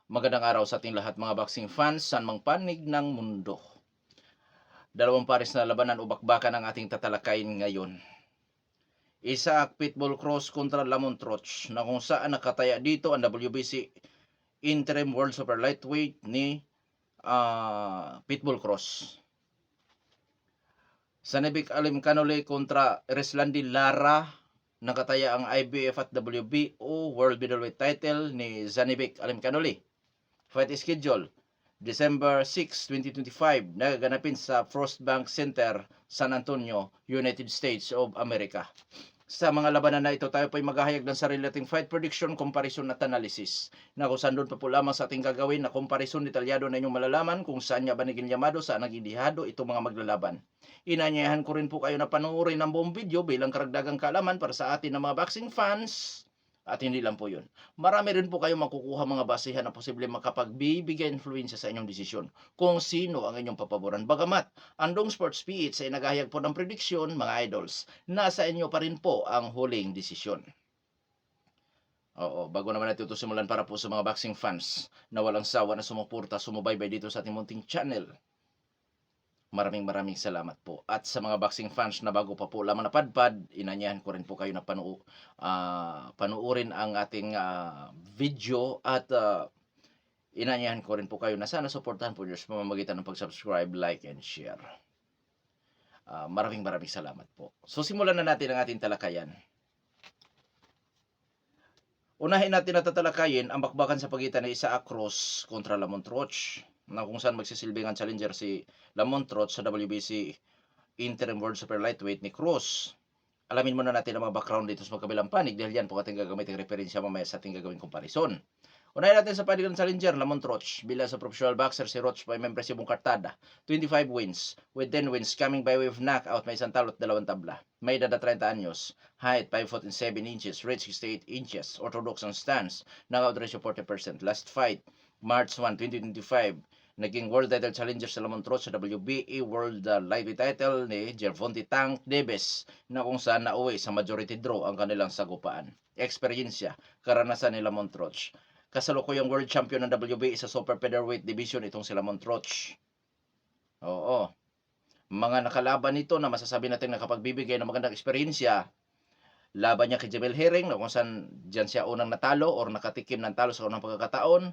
Magandang araw sa ating lahat mga boxing fans, saan mang panig ng mundo. Dalawang pares na labanan o bakbakan ang ating tatalakayin ngayon. Isa Pitbull Cross kontra Lamont Roach na kung saan nakataya dito ang WBC Interim World Super Lightweight ni Pitbull Cross. Sanibik Alim Canole kontra Reslandi Lara, nakataya ang IBF at WBO World Middleweight title ni Zanibek Alim Canole. Fight schedule December 6, 2025, nagaganapin sa Frostbank Center, San Antonio, United States of America. Sa mga labanan na ito, tayo po'y maghahayag ng sarili nating fight prediction, comparison at analysis. Na kung saan doon pa po lamang sa ating gagawin na comparison detalyado na inyong malalaman kung saan niya ba naging yamado, saan naging dihado itong mga maglalaban. Inanyayahan ko rin po kayo na panoorin ang buong video bilang karagdagang kaalaman para sa atin ng mga boxing fans. At hindi lang po yun. Marami rin po kayo makukuha mga basihan na posible makapagbibigay influensya sa inyong desisyon kung sino ang inyong papaboran. Bagamat, Andong Sports PH ay naghahayag po ng prediksyon, mga idols, nasa inyo pa rin po ang huling desisyon. Oo, bago naman natin ito simulan para po sa mga boxing fans na walang sawa na sumuporta, sumubaybay dito sa ating munting channel. Maraming salamat po. At sa mga boxing fans na bago pa po lamang napadpad, inanyahan ko rin po kayo na panuorin ang ating video at inanyahan ko rin po kayo na sana suportahan po sa pamamagitan ng pag-subscribe, like, and share. Maraming salamat po. So simulan na natin ang ating talakayan. Unahin natin na tatalakayin ang bakbakan sa pagitan ng Isaac Cruz kontra Lamont Roach, na kung saan magsisilbing ang challenger si Lamont Roach sa WBC Interim World Super Lightweight ni Cruz. Alamin muna natin ang mga background dito sa magkabilang panig dahil yan po ating gagamitin referensya mamaya sa ating gagawing comparison. Unahin natin sa panig ng challenger, Lamont Roach. Bilang sa professional boxer, si Roach po ay membre sa kartada. 25 wins, with 10 wins coming by way of knockout, may isang talo at 2 tabla. May edad na 30 anyos, height 5 foot and 7 inches, reach 68 inches, orthodox ang stance, knockout ratio 40%. Last fight, March 1, 2025, naging world title challenger sa Lamont Roach sa WBA World Lightweight title ni Gervonta Tank Davis, na kung saan nauwi sa majority draw ang kanilang sagupaan. Eksperyensya, karanasan ni Lamont Roach. Kasalukuyang world champion ng WBA sa super featherweight division itong si Lamont Roach. Oo. Mga nakalaban nito na masasabi natin nakapagbibigay ng magandang eksperyensya. Laban niya kay Jamel Herring na kung saan dyan siya unang natalo or nakatikim ng talo sa unang pagkakataon.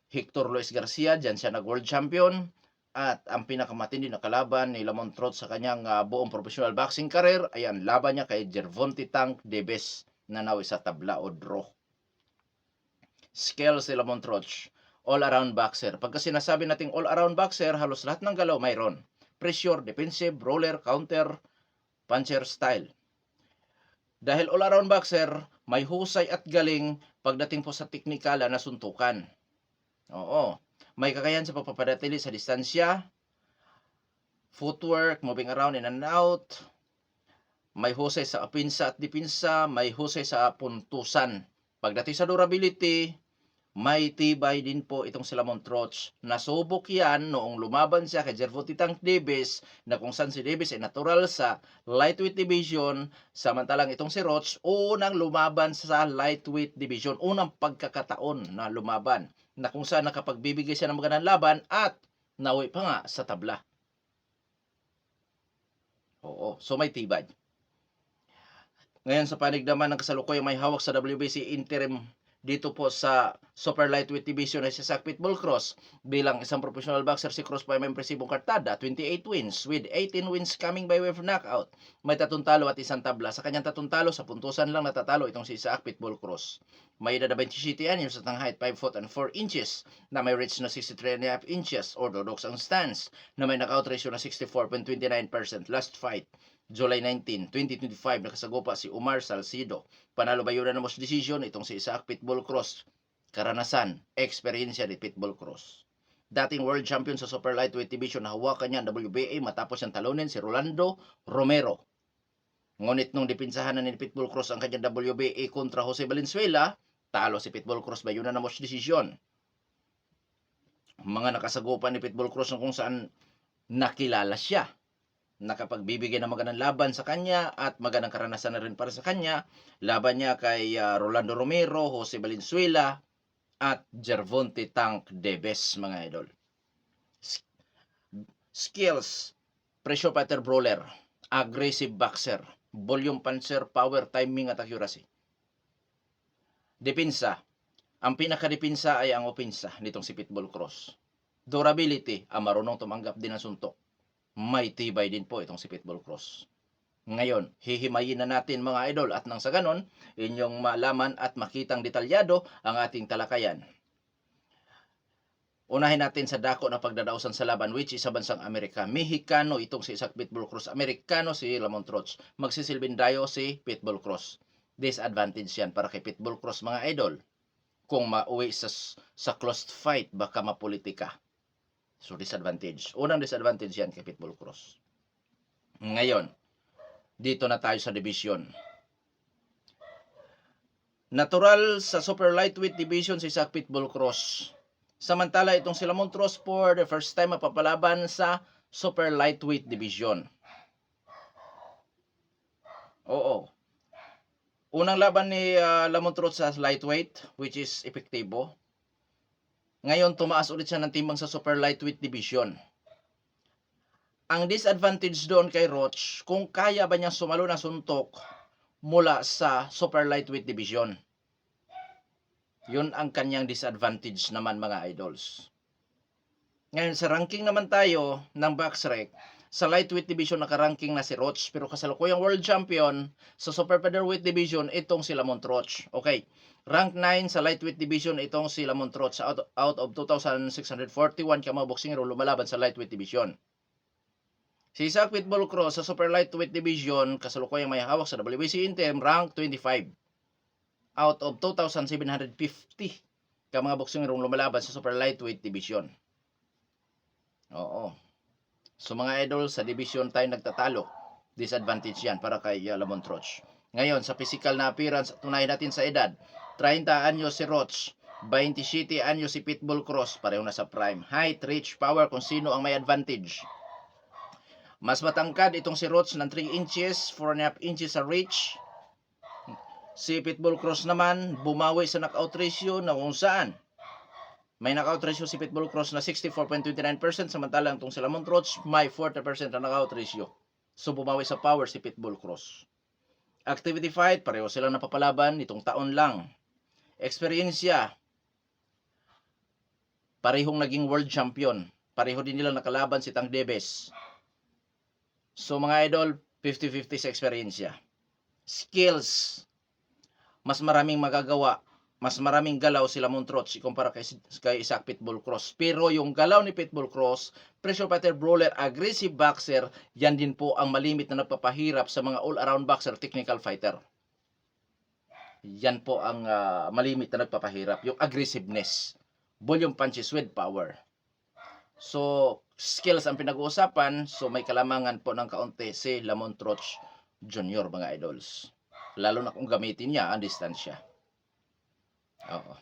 Hector Luis Garcia, dyan siya nag-world champion. At ang pinakamatindi na kalaban ni Lamont Roach sa kanyang buong professional boxing career ay ang laban niya kay Gervonta Tank Davis na nawi sa tabla o draw. Skills ni Lamont Roach, all-around boxer. Pagka sinasabi nating all-around boxer, halos lahat ng galaw mayroon. Pressure, defensive, roller, counter, puncher style. Dahil all-around boxer, may husay at galing pagdating po sa teknikal na suntukan. Oo. May kakayahan sa pagpapanatili sa distansya, footwork, moving around in and out. May husay sa apinsa at dipinsa, may husay sa puntusan. Pagdating sa durability, may tibay din po itong si Lamont Roach. Nasubok yan noong lumaban siya kay Gervonta Tank Davis, na kung saan si Davis ay natural sa lightweight division, samantalang itong si Roach unang lumaban sa lightweight division, unang pagkakataon na lumaban, na kung saan nakapagbibigay siya ng magandang laban at nauwi pa nga sa tabla. Oo, so may tibay. Ngayon sa panig naman ng kasalukuyang may hawak sa WBC Interim dito po sa Super Lightweight Division ay si Isaac Pitbull Cross. Bilang isang professional boxer, si Cross po ay may impresibong kartada, 28 wins with 18 wins coming by way of knockout. May 3 talo at 1 tabla. Sa kanyang 3 talo, sa puntusan lang natatalo itong si Isaac Pitbull Cross. May edad na 27 anyos at ang height 5 foot and 4 inches, na may reach na 63.5 inches, orthodox ang stance, na may knockout ratio na 64.29%. Last fight, July 19, 2025, nakasagupa si Umar Salcido. Panalo ba yun na most decision itong si Isaac Pitbull Cross. Karanasan, eksperyensya ni Pitbull Cross. Dating world champion sa super lightweight division na hawakan niya ang WBA matapos siyang talunin si Rolando Romero. Ngunit nung dipinsahan na ni Pitbull Cross ang kanyang WBA kontra Jose Valenzuela, talo si Pitbull Cross ba yun na most decision. Mga nakasagupa ni Pitbull Cross kung saan nakilala siya, nakapagbibigay ng magandang laban sa kanya at magandang karanasan na rin para sa kanya. Laban niya kay Rolando Romero, Jose Valenzuela, at Gervonta Tank Davis, mga idol. Skills, pressure fighter brawler, aggressive boxer, volume puncher, power, timing at accuracy. Depensa, ang pinakadepensa ay ang opensa nitong si Pitbull Cross. Durability, marunong tumanggap din ng suntok. May tibay din po itong si Pitbull Cross. Ngayon, hihimayin na natin mga idol at nang sa ganon, inyong malaman at makitang detalyado ang ating talakayan. Unahin natin sa dako na pagdadausan sa laban, which is sa bansang Amerika. Mexicano itong si Isaac Pitbull Cross. Amerikano si Lamont Roach. Magsisilbing dayo si Pitbull Cross. Disadvantage yan para kay Pitbull Cross, mga idol. Kung mauwi sa closed fight, baka mapolitika. So, disadvantage. Unang disadvantage yan kay Pitbull Cross. Ngayon, dito na tayo sa division. Natural sa super lightweight division si Isaac Pitbull Cross. Samantala itong si Lamont Roach for the first time mapapalaban sa super lightweight division. Oo. Unang laban ni Lamont Roach sa lightweight, which is epektibo. Ngayon tumaas ulit siya ng timbang sa super lightweight division. Ang disadvantage doon kay Roach, kung kaya ba niyang sumalo ng suntok mula sa super lightweight division. Yun ang kanyang disadvantage naman, mga idols. Ngayon sa ranking naman tayo ng BoxRec, sa lightweight division nakaranking na si Roach, pero kasalukuyang world champion sa super featherweight division itong si Lamont Roach. Okay, rank 9 sa lightweight division itong si Lamont Roach out of 2,641 ka mga boxingero lumalaban sa lightweight division. Si Isaac Pitbull Cross sa super lightweight division kasalukuyang may hawak sa WBC interim rank 25 out of 2,750 ka mga boksingerong lumalaban sa super lightweight division. Oo. So mga idol, sa division tayo nagtatalo. Disadvantage yan para kay Lamont Roach. Ngayon, sa physical na appearance, tunayan natin sa edad. 30 anyos si Roach, 27 anyos si Pitbull Cross, pareho na sa prime. Height, reach, power, kung sino ang may advantage. Mas matangkad itong si Roach ng 3 inches, 4.5 inches sa reach. Si Pitbull Cross naman, bumawi sa knockout ratio na kung saan. May knockout ratio si Pitbull Cross na 64.29%, samantalang itong si Lamont Roach may 40% na knockout ratio. So bumawi sa power si Pitbull Cross. Activity fight, pareho silang napapalaban nitong taon lang. Eksperyensya, parehong naging world champion. Pareho din nilang nakalaban si Tank Davis. So mga idol, 50-50 sa eksperyensya. Skills, mas maraming magagawa, mas maraming galaw si Lamont Roach ikumpara kay Isaac Pitbull Cross. Pero yung galaw ni Pitbull Cross, pressure fighter brawler, aggressive boxer, yan din po ang malimit na nagpapahirap sa mga all-around boxer, technical fighter. Yan po ang malimit na nagpapahirap, yung aggressiveness, volume punches with power. So, skills ang pinag-uusapan, so may kalamangan po ng kaunti si Lamont Roach Jr., mga idols. Lalo na kung gamitin niya ang distansya. Oo.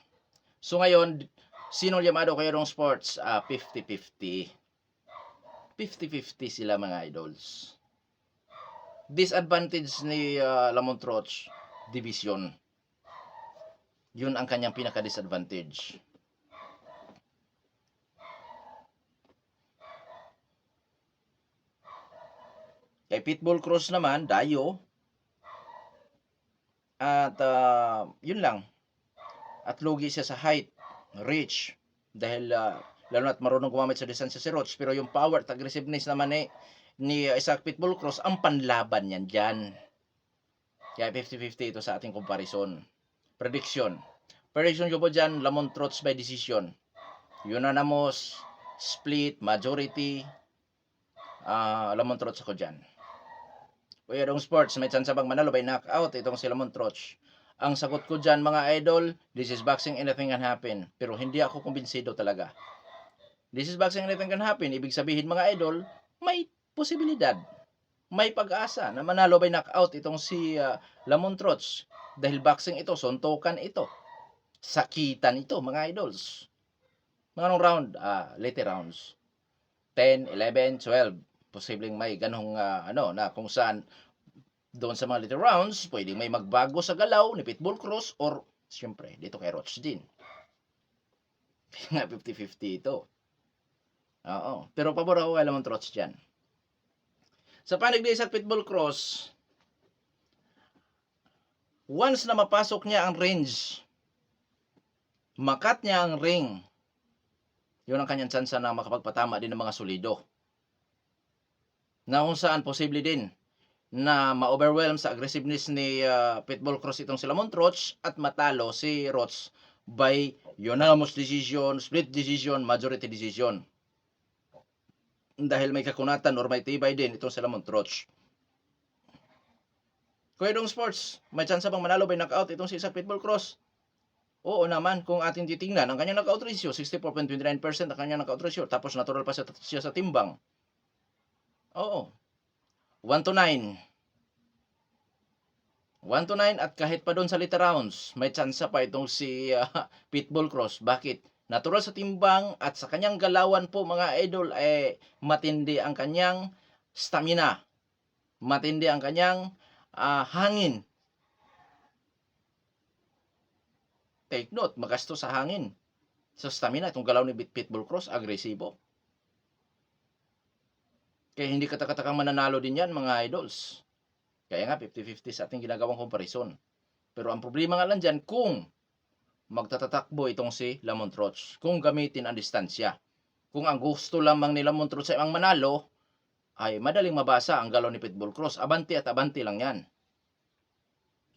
So ngayon, sinong llamado kayo ng sports? 50-50. 50-50 sila, mga idols. Disadvantage ni Lamont Roach, division. Yun ang kanyang pinaka-disadvantage. Kay Pitbull Cross naman, dayo. At yun lang. At lugi siya sa height, reach. Dahil lalo na't marunong gumamit sa distansya si Roach. Pero yung power at aggressiveness naman ni Isaac Pitbull Cross, ang panlaban yan dyan. Kaya 50-50 ito sa ating comparison. Prediction. Prediction ko po dyan, Lamont Roach by decision. Unanimous, split, majority. Lamont Roach ako dyan. Kuya Dong Sports, may chance bang manalo by knockout itong si Lamont Roach? Ang sagot ko dyan, mga idol, this is boxing, anything can happen. Pero hindi ako kumbinsido talaga. This is boxing, anything can happen. Ibig sabihin, mga idol, may posibilidad, may pag-asa na manalo by knockout itong si Lamont Roach. Dahil boxing ito, suntukan ito, sakitan ito, mga idols. Mga anong round? Later rounds. 10, 11, 12. Posibleng may ganong na kung saan doon sa mga later rounds, pwedeng may magbago sa galaw ni Pitbull Cross or siyempre dito kay Roach din. Nga 50-50 ito. Oo, pero pabor ako kay Lamont Trots diyan. Sa panig ni Isaac Pitbull Cross, once na mapasok niya ang range, makat niya ang ring, yun ang kanyang tsansa na makapagpatama din ng mga solido. Na kung saan posible din na ma-overwhelm sa aggressiveness ni Pitbull Cross itong si Lamont Roach at matalo si Roach by unanimous decision, split decision, majority decision. Dahil may kakunatan or may tibay din itong si Lamont Roach. Kuya Dong Sports, may chance bang manalo by knockout itong si Isaac Pitbull Cross? Oo naman, kung ating titingnan, ang kanyang knockout ratio, 64.29% ang kanyang knockout ratio, tapos natural pa siya sa timbang. Oo. 1-9. 1-9 at kahit pa doon sa liter rounds, may tsansa pa itong si Pitbull Cross. Bakit? Natural sa timbang at sa kanyang galawan po mga idol, matindi ang kanyang stamina. Matindi ang kanyang hangin. Take note, magastos sa hangin. Sa stamina, itong galaw ni Pitbull Cross, agresibo. Kaya hindi kata-katakang mananalo din yan mga idols. Kaya nga 50-50 sa ating ginagawang comparison. Pero ang problema nga lang dyan kung magtatatakbo itong si Lamont Roach. Kung gamitin ang distansya. Kung ang gusto lamang ni Lamont Roach ay ang manalo, ay madaling mabasa ang galaw ni Pitbull Cross. Abanti at abanti lang yan.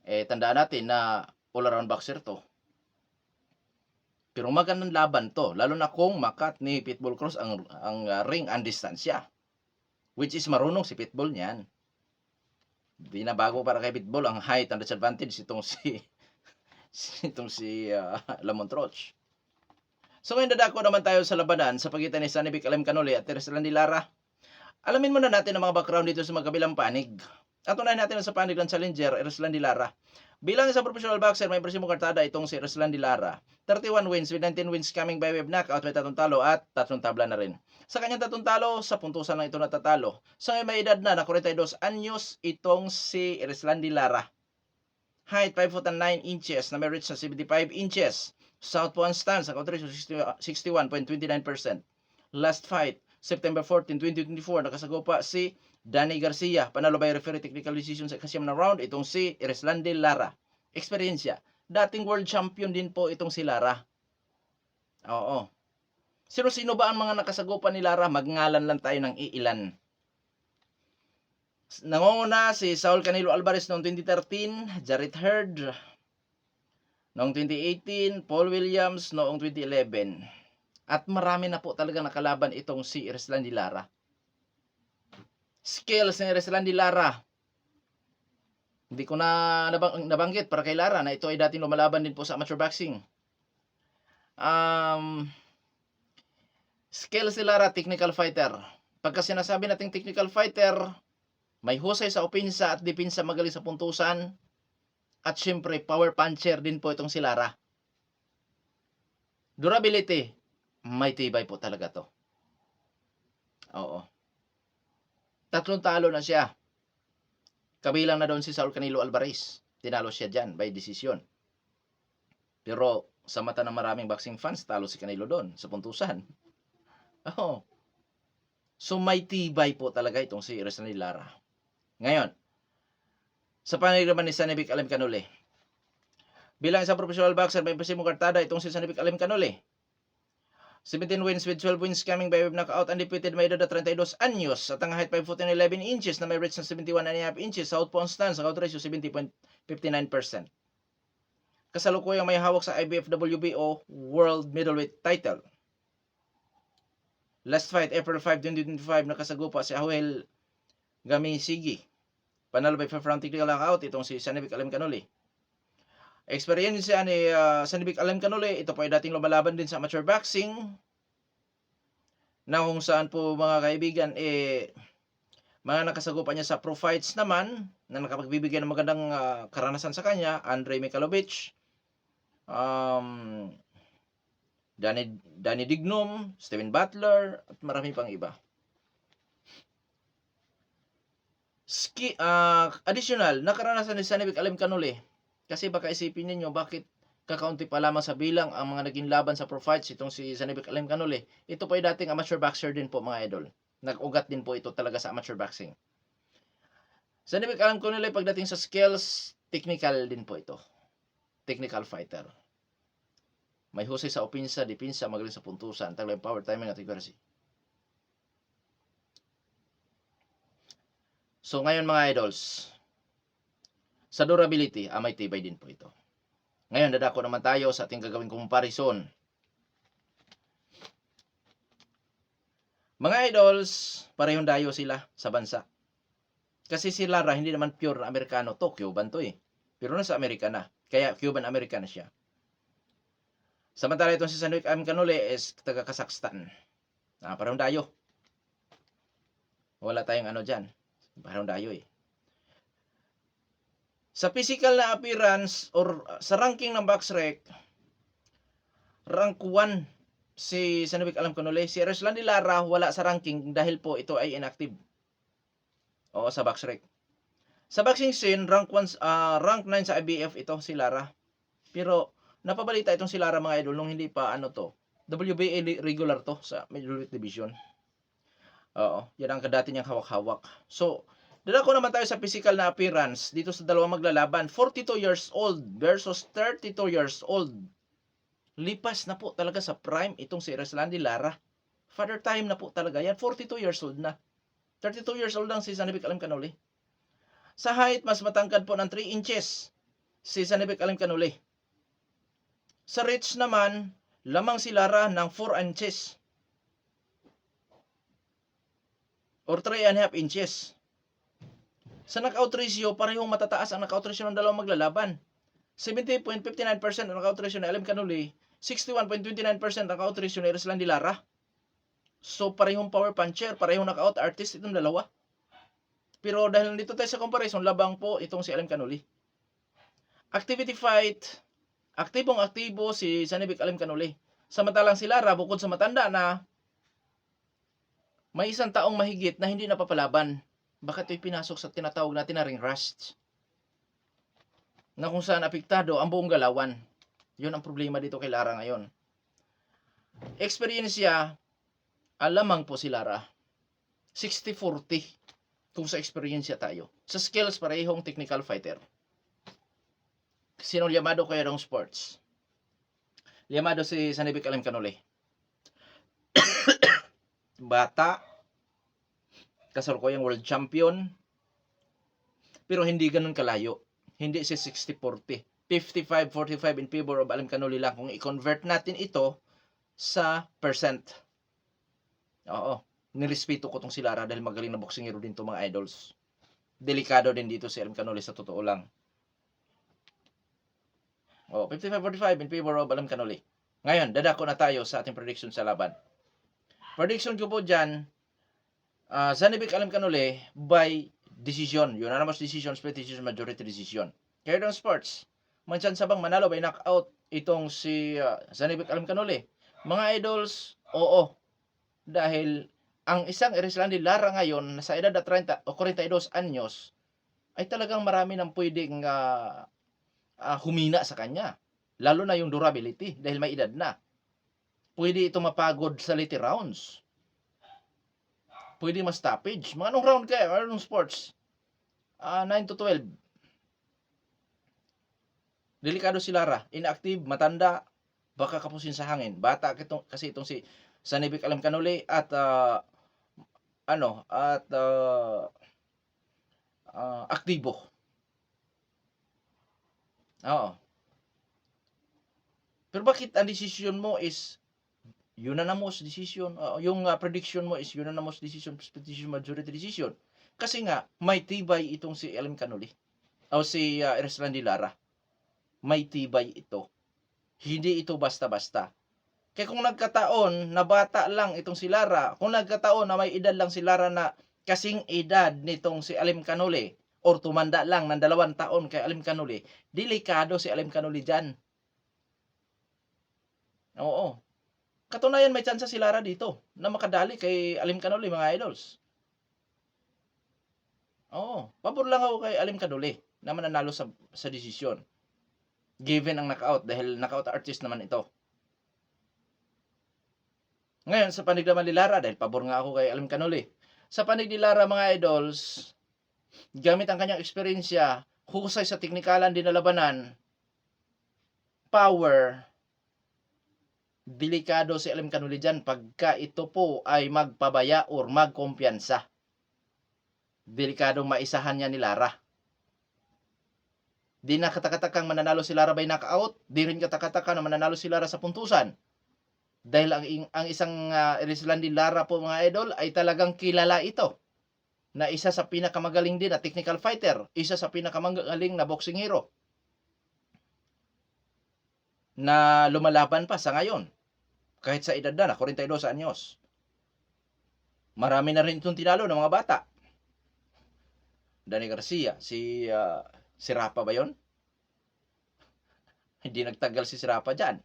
Tandaan natin na all-around boxer to. Pero magandang laban to. Lalo na kung makat ni Pitbull Cross ang ring ang distansya. Which is marunong si Pitbull niyan. Di na bago para kay Pitbull ang height and disadvantage itong si Lamont Roach. So ngayon dadako naman tayo sa labanan sa pagitan ni Sunny Vic Alimcanoli at Erislandy Lara. Alamin muna natin ang mga background dito sa magkabilang panig. At unahin natin sa panig ng challenger, Erislandy Lara. Bilang isang professional boxer, may impresyon kartada itong si Erislandy Lara. 31 wins with 19 wins coming by way of knockout, may 3 talo at 3 tabla na rin. Sa kanyang 3 talo, sa puntusan lang ito natatalo. Sa ngayon may edad na 42 anyos itong si Erislandy Lara. Height 5 foot and 9 inches na may reach na 75 inches. Southpaw stance, ang country 61.29%. Last fight, September 14, 2024, nakasagupa si Danny Garcia. Panalo by referee technical decision sa ikasyam na round itong si Erislandy Lara. Eksperyensya. Dating world champion din po itong si Lara. Oo. Sino-sino ba ang mga nakasagupa ni Lara? Magngalan lang tayo ng iilan. Nangunguna si Saul Canelo Alvarez noong 2013, Jarrett Hurd noong 2018, Paul Williams noong 2011. At marami na po talaga nakalaban itong si Erislandy Lara. Skills ni Erislandy Lara. Hindi ko na nabanggit para kay Lara na ito ay dating lumalaban din po sa amateur boxing. Skills ni Lara, technical fighter. Pagka sinasabi nating technical fighter, may husay sa opensa at depensa, magaling sa puntusan. At syempre, power puncher din po itong si Lara. Durability, may tibay po talaga to. Oo. 3 talo na siya. Kabilang na doon si Saul Canelo Alvarez. Tinalo siya dyan by decision. Pero sa mata ng maraming boxing fans, talo si Canelo doon sa puntusan. Oo. So may tibay po talaga itong si Erislandy Lara. Ngayon, sa panig naman ni Sunny Vic Alimcanoli. Bilang isang professional boxer, may impresyon kartada itong si Sunny Vic Alimcanoli. 17 wins with 12 wins coming by way of knockout, undefeated, may edad na 32 anyos at ang height 5 foot and 11 inches na may reach na 71.5 inches, southpaw stance, ang count ratio 70.59%. Kasalukuyang may hawak sa IBF WBO World Middleweight title. Last fight, April 5, 2025, nakasagupa si Joel Gamisigi. Panalo by 5 round technical knockout itong si Sunny Vic Alimcanoli. Experience ni Sunny Vic Alimcanoli, ito po ay dating lumalaban din sa amateur boxing na kung saan po mga kaibigan mga nakasagupa niya sa pro fights naman na nakapagbibigay ng magandang karanasan sa kanya, Andrei Mikhailovich, Danny Dignum, Steven Butler at marami pang iba. Additional, nakaranasan ni Sunny Vic Alimcanoli. Kasi baka isipin niyo bakit kakaunti pa lamang sa bilang ang mga naging laban sa pro fights itong si Zanibek Alim Canole. Ito po ay dating amateur boxer din po mga idol. Nag-ugat din po ito talaga sa amateur boxing. Zanibek Alim Canole pagdating sa skills, technical din po ito. Technical fighter. May husay sa opinsa, dipinsa, magaling sa puntusan, taglay power, timing at accuracy. So ngayon mga idols, sa durability, may tibay din po ito. Ngayon, dadako naman tayo sa ating gagawing comparison. Mga idols, parehong dayo sila sa bansa. Kasi si Lara, hindi naman pure na Amerikano to, Cuban to eh. Pero nasa Amerika na, kaya Cuban-American na siya. Samantala itong si Zanibek Alim Canole is taga Kazakhstan. Parehong dayo. Wala tayong ano dyan. Parehong dayo eh. Sa physical na appearance or sa ranking ng BoxRec, rank 1 si Zanibek Alim Canole. Si Erislandy Lara wala sa ranking dahil po ito ay inactive. Oo, sa BoxRec. Sa boxing scene, rank 9 sa IBF ito si Lara. Pero napabalita itong si Lara mga idol nung hindi pa WBA regular to sa middleweight division. Oo, yan ang kadati niyang hawak-hawak. So, dadako naman tayo sa physical na appearance dito sa dalawang maglalaban. 42 years old versus 32 years old. Lipas na po talaga sa prime itong si Erislandy Lara. Father time na po talaga yan. 42 years old na. 32 years old lang si Zanibek Alim Canole. Sa height, mas matangkad po ng 3 inches si Zanibek Alim Canole. Sa reach naman, lamang si Lara ng 4 inches. Or 3.5 inches. Sa knockout ratio, parehong matataas ang knockout ratio ng dalawang maglalaban. 70.59% ang knockout ratio ni Alim Canole, 61.29% ang knockout ratio ni Erislandy Lara. So, parehong power puncher, parehong knockout artist itong dalawa. Pero dahil nandito tayo sa comparison, labang po itong si Alim Canole. Activity fight, aktibong-aktibo si Zanibek Alim Canole. Samantalang si Lara, bukod sa matanda na, may 1 taong mahigit na hindi napapalaban. Bakit ito'y pinasok sa tinatawag natin na ring rust? Na kung saan apektado ang buong galawan. Yun ang problema dito kay Lara ngayon. Experience niya, alamang po si Lara. 60-40 kung sa experience tayo. Sa skills, parehong technical fighter. Sino llamado kaya ng sports? Llamado si Zanibek Alim Canole. Bata, kasalukuyang world champion, pero hindi ganun kalayo. Hindi si 60-40. 55-45 in favor of Alim Canole lang kung i-convert natin ito sa percent. Oo, nirespeto ko tong si Lara dahil magaling na boksingero din to mga idols. Delikado din dito si Alim Canole sa totoo lang. 55-45 in favor of Alim Canole. Ngayon, dadako na tayo sa ating prediction sa laban. Prediction ko po dyan, Zanibek Alim Canole by decision. Unanimous decision, split decision, majority decision. Kaya ng sports, may chance bang manalo by knockout itong si Zanibek Alim Canole? Mga idols, oo. Dahil ang isang Erislandy Lara ngayon, nasa edad na 30 o 42 anyos, ay talagang marami nang pwedeng humina sa kanya. Lalo na yung durability, dahil may edad na. Pwede ito mapagod sa late rounds. Pwede ma-stoppage. Mga anong round kaya? Anong sports? 9 to 12. Delikado si Lara. Inactive, matanda, baka kapusin sa hangin. Bata kasi itong si Zanibek Alim Canole at aktibo. Oo. Pero bakit ang decision mo is unanimous decision? Yung prediction mo is unanimous decision, split decision, majority decision. Kasi nga, may tibay itong si Alim Canole. O si Erislandy Lara. May tibay ito. Hindi ito basta-basta. Kaya kung nagkataon na bata lang itong si Lara, kung nagkataon na may edad lang si Lara na kasing edad nitong si Alim Canole, or tumanda lang ng 2 taon kay Alim Canole, delikado si Alim Canole dyan. Oo. Katunayan may chance si Lara dito na makadali kay Alim Canole mga idols. Oo. Pabor lang ako kay Alim Canole na mananalo sa desisyon. Given ang knockout dahil knockout artist naman ito. Ngayon, sa panig naman ni Lara, dahil pabor nga ako kay Alim Canole. Sa panig ni Lara, mga idols, gamit ang kanyang eksperyensya, husay sa teknikalan din na labanan, power, delikado si Alim Canole dyan pagka ito po ay magpabaya or magkumpiyansa. Delikadong maisahan niya ni Lara. Di na katakatakang mananalo si Lara by knockout, di rin katakataka na mananalo si Lara sa puntusan. Dahil ang isang wrestler ni Lara po, mga idol, ay talagang kilala ito na isa sa pinakamagaling din na technical fighter, isa sa pinakamagaling na boxing hero na lumalaban pa sa ngayon kahit sa edad na 42 anyos. Marami na rin itong tinalo ng mga bata. Danny Garcia, si Rapa ba yon? Hindi nagtagal si Rapa dyan.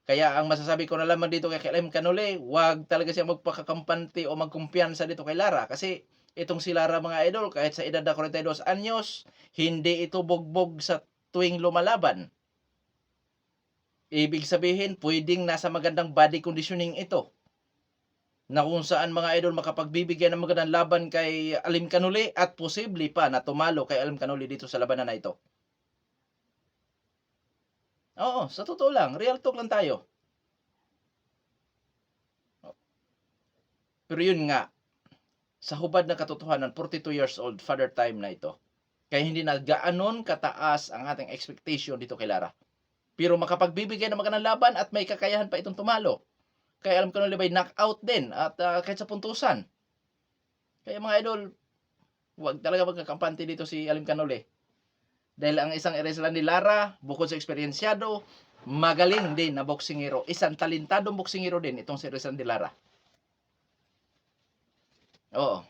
Kaya ang masasabi ko na lamang dito kay Alim Canole, wag talaga siya magpakakampante o magkumpiyansa dito kay Lara. Kasi itong si Lara, mga idol, kahit sa edad na 42 anyos, hindi ito bogbog sa tuwing lumalaban. Ibig sabihin, pwedeng nasa magandang body conditioning ito. Na kung saan, mga idol, makapagbibigyan ng magandang laban kay Alim Canole at posible pa na tumalo kay Alim Canole dito sa labanan na ito. Oo, sa totoo lang, real talk lang tayo. Pero yun nga, sa hubad na katotohanan, 42 years old, father time na ito. Kaya hindi na gaanon kataas ang ating expectation dito kay Lara. Pero makapagbibigay ng magandang laban at may kakayahan pa itong tumalo. Kaya alam ko na libay knockout din at kahit sa puntusan. Kaya mga idol, huwag talaga magkakampante dito si Alim Canole. Dahil ang isang wrestler ni Lara, bukod sa eksperyensyado, magaling din na boxing hero. Isang talentadong boxing hero din itong si wrestler ni Lara. Oo.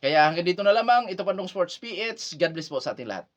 Kaya hanggang dito na lamang, ito Pandong Sports PH. God bless po sa ating lahat.